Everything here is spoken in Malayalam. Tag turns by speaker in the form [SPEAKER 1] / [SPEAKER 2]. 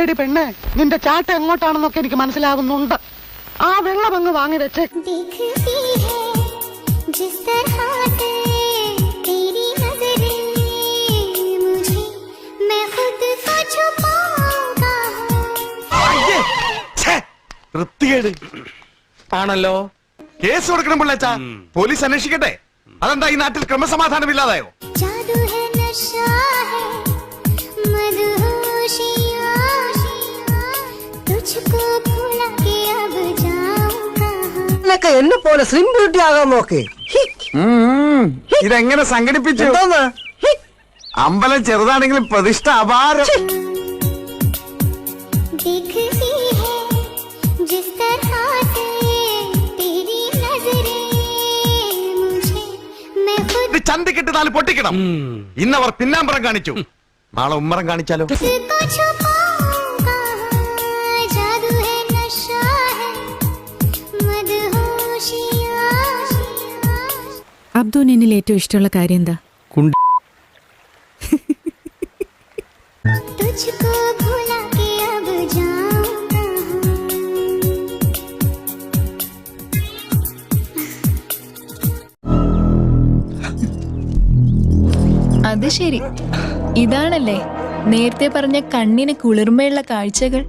[SPEAKER 1] എടി പെണ്ണെ, നിന്റെ ചാട്ട എങ്ങോട്ടാണെന്നൊക്കെ എനിക്ക് മനസ്സിലാകുന്നുണ്ട്. ആ വെള്ളം അങ്ങ് വാങ്ങി വെച്ചേ.
[SPEAKER 2] ആണല്ലോ.
[SPEAKER 3] കേസ് കൊടുക്കണം പിള്ളേച്ചാ. പോലീസ് അന്വേഷിക്കട്ടെ. അതെന്താ ഈ നാട്ടിൽ ക്രമസമാധാനം ഇല്ലാതായോ?
[SPEAKER 1] എന്നെ പോലെ സ്ലിം ബ്യൂട്ടി ആകാൻ നോക്ക്.
[SPEAKER 3] ഇതെങ്ങനെ സംഘടിപ്പിച്ചു? അമ്പലം ചെറുതാണെങ്കിലും പ്രതിഷ്ഠ അപാരം. ചന്തിക്കിട്ട് 4 പൊട്ടിക്കണം. ഇന്നവർ പിന്നാമ്പറം കാണിച്ചു, നാളെ ഉമ്മറം കാണിച്ചാലോ?
[SPEAKER 4] അബ്ദു, നിന്നിൽ ഏറ്റവും ഇഷ്ടമുള്ള കാര്യം എന്താ?
[SPEAKER 5] അത് ശരി, ഇതാണല്ലേ നേരത്തെ പറഞ്ഞ കണ്ണിന് കുളിർമയുള്ള കാഴ്ചകൾ.